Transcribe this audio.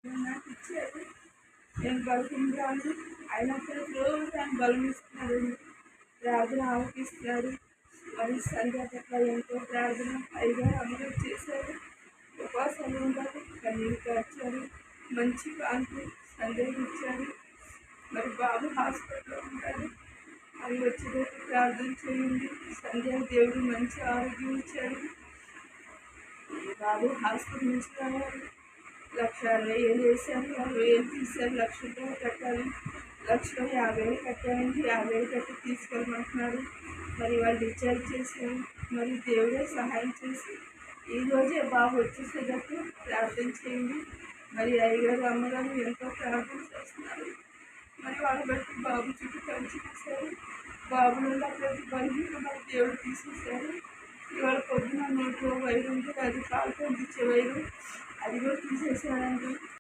నాకు ఇచ్చారు. నేను బలహీనురాలిని అయినప్పటికీ రోజు ఆయన బలం ఇస్తున్నాడండి. ప్రార్థన ఆలకిస్తున్నాడు. మరి సంధ్య పట్ల ఎంతో ప్రార్థన అయ్యగారు అమ్మగారు చేశారు. ఉపవాసాలు ఉండాలి, కన్నీళ్ళు కార్చారు, మంచి కాన్పు సంధ్యకి ఇచ్చారు. మరి బాబు హాస్పిటల్లో ఉంటాడు. అది వచ్చేటట్టు ప్రార్థన చేయండి. సంధ్య దేవుడు మంచి ఆరోగ్యం ఇచ్చాడు. బాబు హాస్పిటల్ నుంచి రావాలి. 1,60,000 వేశారు, 60,000 తీశారు. 1,00,000 రూపాయలు కట్టాలి. 1,50,000 కట్టాలండి. 50,000 కట్టి తీసుకెళ్ళమంటున్నారు. మరి వాళ్ళు డిశ్చార్జ్ చేశారు. మరి దేవుడే సహాయం చేసి ఈరోజే బాబు వచ్చేసేటట్టు ప్రార్థన చేయండి. మరి అయ్యగారు అమ్మగారు ఎంతో ప్రార్థన చేస్తున్నారు. మరి వాళ్ళ బట్టి బాబు చుట్టూ కంచి వేశారు. బాబులో ప్రతి బలహీన మరి దేవుడు తీసేశారు. ఇవాళ పొద్దున నోట్లో వైరు ఉంటే అది కాలు పంపించే వైరు, అది కూడా తీసేసాడండి.